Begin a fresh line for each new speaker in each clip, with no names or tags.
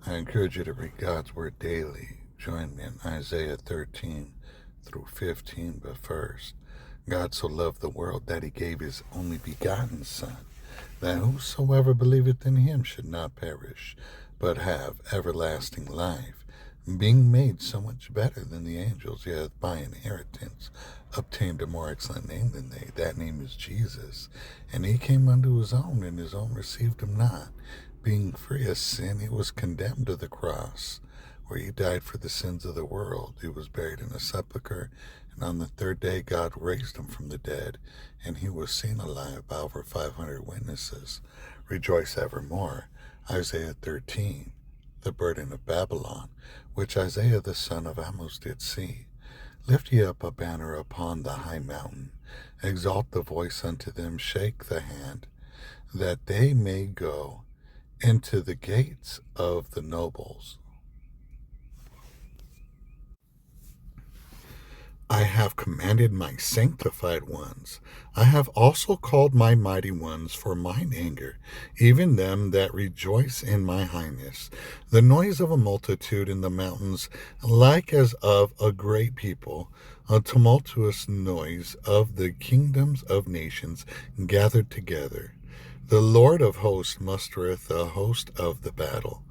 I encourage you to read God's Word daily. Join me in Isaiah 13 through 15. But first, God so loved the world that he gave his only begotten Son, that whosoever believeth in him should not perish, but have everlasting life, being made so much better than the angels, yet by inheritance obtained a more excellent name than they. That name is Jesus. And he came unto his own, and his own received him not. Being free of sin, he was condemned to the cross, where he died for the sins of the world. He was buried in a sepulchre, and on the third day God raised him from the dead, and he was seen alive by over 500 witnesses. Rejoice evermore. Isaiah 13, the burden of Babylon, which Isaiah the son of Amos did see. Lift ye up a banner upon the high mountain, exalt the voice unto them, shake the hand, that they may go into the gates of the nobles. I have commanded my sanctified ones. I have also called my mighty ones for mine anger, even them that rejoice in my highness. The noise of a multitude in the mountains, like as of a great people, a tumultuous noise of the kingdoms of nations gathered together. The Lord of hosts mustereth the host of the battle.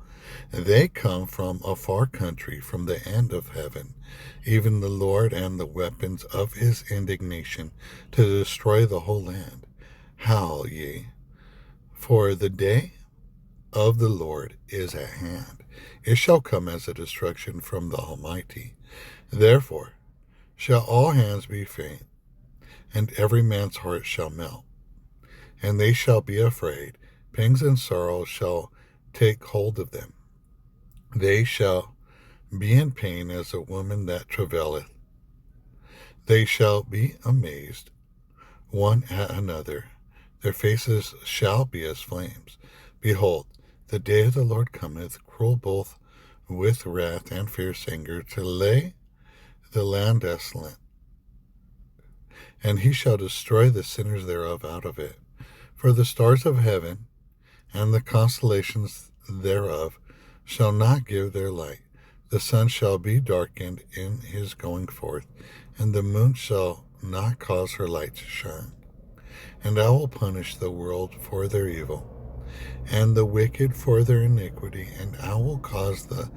They come from a far country, from the end of heaven, even the Lord and the weapons of his indignation, to destroy the whole land. Howl ye, for the day of the Lord is at hand. It shall come as a destruction from the Almighty. Therefore shall all hands be faint, and every man's heart shall melt. And they shall be afraid. Pangs and sorrow shall take hold of them. They shall be in pain as a woman that travaileth. They shall be amazed one at another. Their faces shall be as flames. Behold, the day of the Lord cometh, cruel both with wrath and fierce anger, to lay the land desolate. And he shall destroy the sinners thereof out of it. For the stars of heaven and the constellations thereof shall not give their light. The sun shall be darkened in his going forth, and the moon shall not cause her light to shine. And I will punish the world for their evil, and the wicked for their iniquity, and I will cause the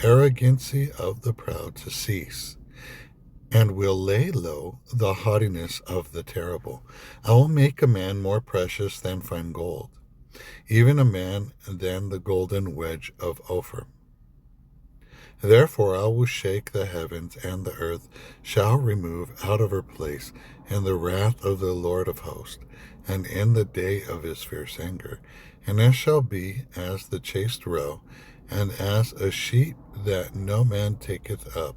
arrogancy of the proud to cease, and will lay low the haughtiness of the terrible. I will make a man more precious than fine gold, even a man than the golden wedge of Ophir. Therefore I will shake the heavens, and the earth shall remove out of her place in the wrath of the Lord of hosts, and in the day of his fierce anger. And it shall be as the chased roe, and as a sheep that no man taketh up.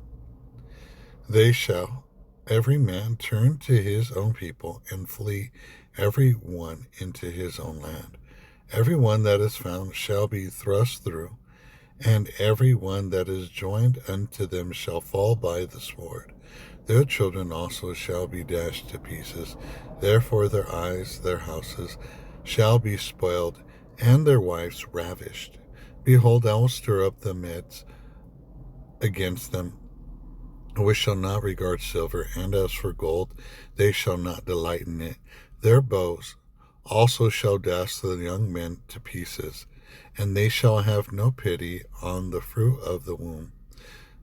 They shall every man turn to his own people, and flee every one into his own land. Every one that is found shall be thrust through, and every one that is joined unto them shall fall by the sword. Their children also shall be dashed to pieces. Therefore their eyes, their houses, shall be spoiled, and their wives ravished. Behold, I will stir up the Medes against them, which shall not regard silver, and as for gold, they shall not delight in it. Their bows also shall dash the young men to pieces, and they shall have no pity on the fruit of the womb.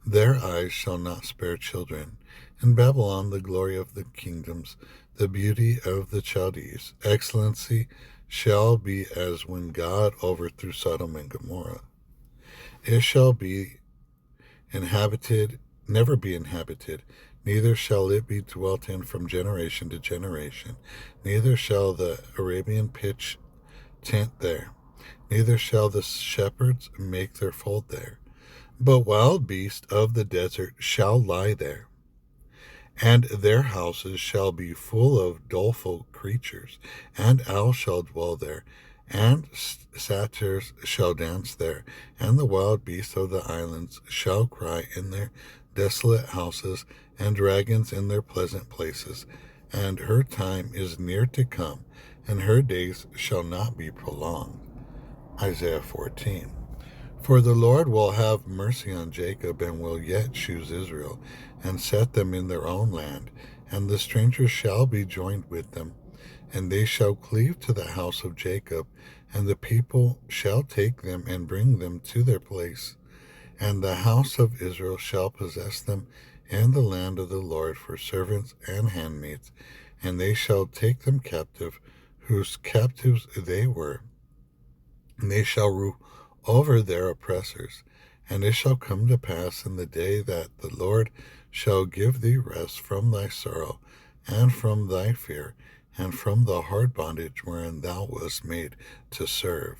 Their eyes shall not spare children. In Babylon, the glory of the kingdoms, the beauty of the Chaldees, excellency shall be as when God overthrew Sodom and Gomorrah. It shall be inhabited, never be inhabited, neither shall it be dwelt in from generation to generation. Neither shall the Arabian pitch tent there, neither shall the shepherds make their fold there. But wild beasts of the desert shall lie there, and their houses shall be full of doleful creatures, and owls shall dwell there, and satyrs shall dance there, and the wild beasts of the islands shall cry in their desolate houses, and dragons in their pleasant places. And her time is near to come, and her days shall not be prolonged. Isaiah 14. For the Lord will have mercy on Jacob, and will yet choose Israel, and set them in their own land. And the strangers shall be joined with them, and they shall cleave to the house of Jacob, and the people shall take them and bring them to their place. And the house of Israel shall possess them and the land of the Lord for servants and handmaids, and they shall take them captive, whose captives they were, and they shall rule over their oppressors. And it shall come to pass in the day that the Lord shall give thee rest from thy sorrow, and from thy fear, and from the hard bondage wherein thou wast made to serve,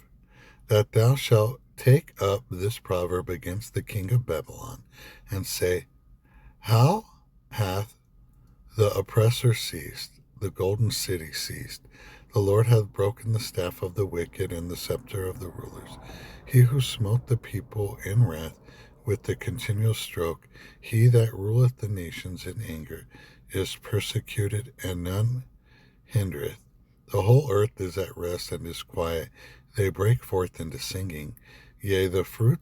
that thou shalt take up this proverb against the king of Babylon, and say, How hath the oppressor ceased, the golden city ceased? The Lord hath broken the staff of the wicked and the scepter of the rulers. He who smote the people in wrath with the continual stroke, he that ruleth the nations in anger, is persecuted, and none hindereth. The whole earth is at rest and is quiet. They break forth into singing. Yea, the fir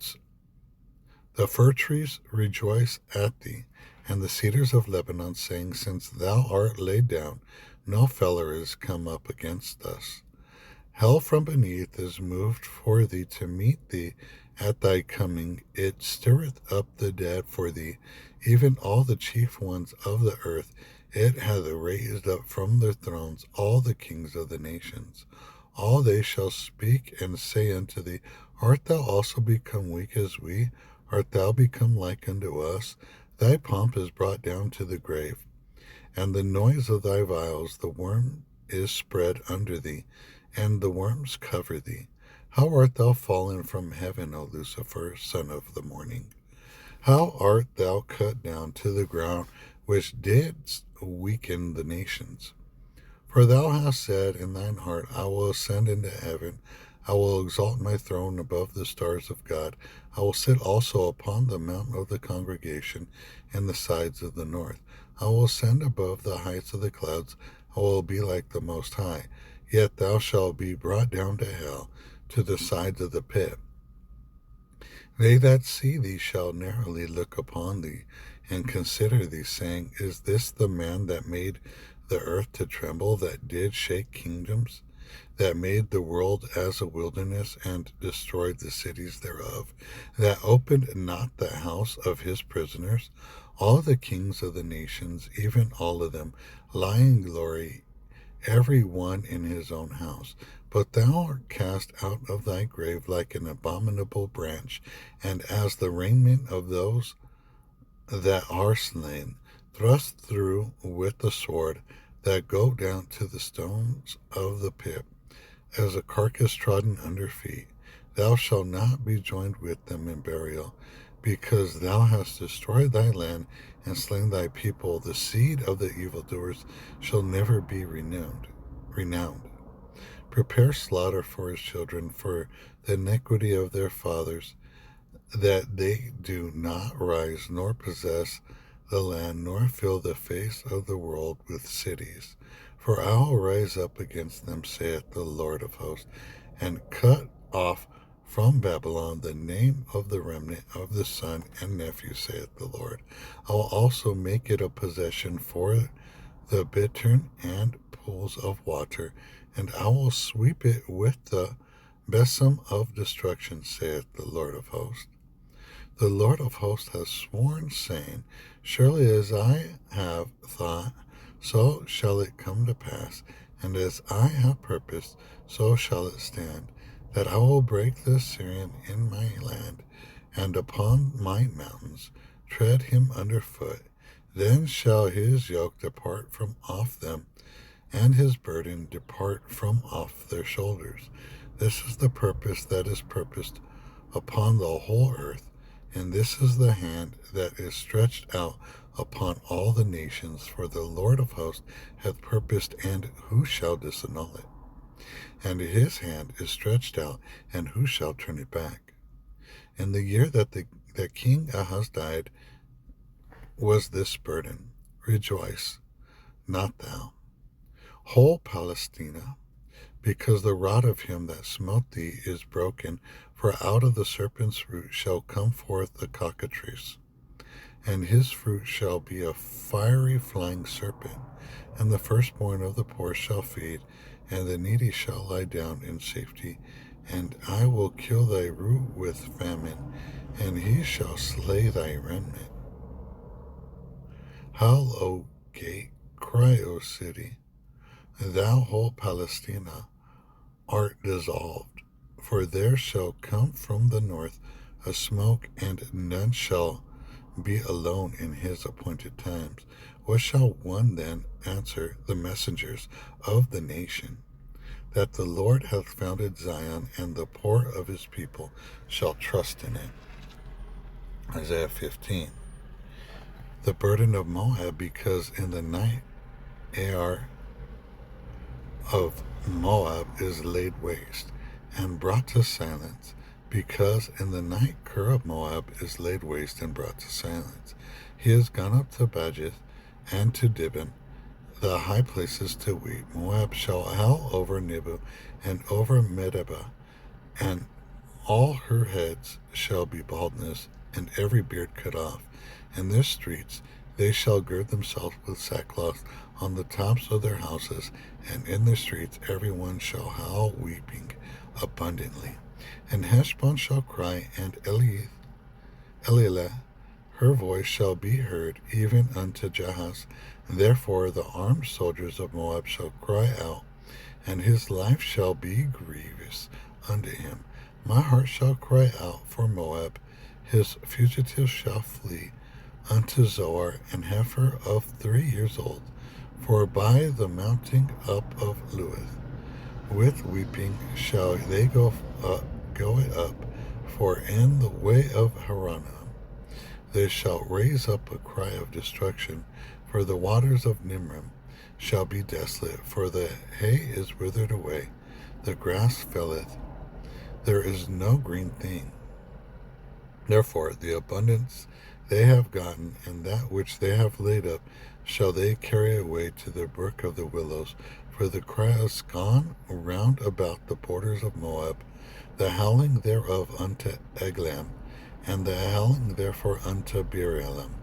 trees rejoice at thee, and the cedars of Lebanon sing, since thou art laid down, no feller is come up against us. Hell from beneath is moved for thee to meet thee at thy coming. It stirreth up the dead for thee, even all the chief ones of the earth. It hath raised up from their thrones all the kings of the nations. All they shall speak and say unto thee, Art thou also become weak as we? Art thou become like unto us? Thy pomp is brought down to the grave, and the noise of thy vials, the worm is spread under thee, and the worms cover thee. How art thou fallen from heaven, O Lucifer, son of the morning? How art thou cut down to the ground, which didst weaken the nations? For thou hast said in thine heart, I will ascend into heaven. I will exalt my throne above the stars of God. I will sit also upon the mount of the congregation in the sides of the north. I will ascend above the heights of the clouds. I will be like the Most High. Yet thou shalt be brought down to hell, to the sides of the pit. They that see thee shall narrowly look upon thee, and consider thee, saying, Is this the man that made the earth to tremble, that did shake kingdoms, that made the world as a wilderness, and destroyed the cities thereof, that opened not the house of his prisoners? All the kings of the nations, even all of them, lie in glory, every one in his own house. But thou art cast out of thy grave like an abominable branch, and as the raiment of those that are slain, thrust through with the sword, that go down to the stones of the pit, as a carcass trodden under feet. Thou shalt not be joined with them in burial, because thou hast destroyed thy land and slain thy people. The seed of the evildoers shall never be renowned. Prepare slaughter for his children, for the iniquity of their fathers, that they do not rise nor possess the land, nor fill the face of the world with cities. For I will rise up against them, saith the Lord of hosts, and cut off from Babylon the name of the remnant of the son and nephew, saith the Lord. I will also make it a possession for the bittern and pools of water, and I will sweep it with the besom of destruction, saith the Lord of hosts. The Lord of hosts has sworn, saying, Surely as I have thought, so shall it come to pass, and as I have purposed, so shall it stand, that I will break the Assyrian in my land, and upon my mountains tread him under foot. Then shall his yoke depart from off them, and his burden depart from off their shoulders. This is the purpose that is purposed upon the whole earth, and this is the hand that is stretched out upon all the nations. For the Lord of hosts hath purposed, and who shall disannul it? And his hand is stretched out, and who shall turn it back? In the year that King Ahaz died was this burden. Rejoice, not thou, whole Palestina, because the rod of him that smote thee is broken, For out of the serpent's root shall come forth the cockatrice, and his fruit shall be a fiery flying serpent. And the firstborn of the poor shall feed, and the needy shall lie down in safety. And I will kill thy root with famine, and he shall slay thy remnant. Howl, O gate, cry, O city, thou whole Palestina art dissolved. For there shall come from the north a smoke, and none shall be alone in his appointed times. What shall one then answer the messengers of the nation? That the Lord hath founded Zion, and the poor of his people shall trust in it. Isaiah 15. The burden of Moab, because in the night Ar of Moab is laid waste, and brought to silence, because in the night Ker of Moab is laid waste and brought to silence. He is gone up to Bajith and to Dibon, the high places to weep. Moab shall howl over Nebo and over Medeba, and all her heads shall be baldness, and every beard cut off. In their streets they shall gird themselves with sackcloth on the tops of their houses, and in their streets every one shall howl weeping abundantly. And Heshbon shall cry, and Elilah, her voice shall be heard, even unto Jahaz. Therefore the armed soldiers of Moab shall cry out, and his life shall be grievous unto him. My heart shall cry out for Moab, his fugitives shall flee unto Zoar, an heifer of 3 years old. For by the mounting up of Luith, with weeping shall they go up, for in the way of Haranim they shall raise up a cry of destruction. For the waters of Nimrim shall be desolate, for the hay is withered away, the grass falleth, there is no green thing. Therefore the abundance they have gotten, and that which they have laid up, shall they carry away to the brook of the willows. For the cry is gone round about the borders of Moab, the howling thereof unto Eglam, and the howling therefore unto Beer-elim.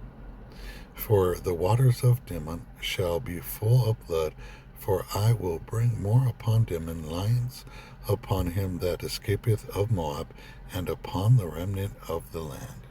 For the waters of Dimon shall be full of blood, for I will bring more upon Dimon, lions upon him that escapeth of Moab, and upon the remnant of the land.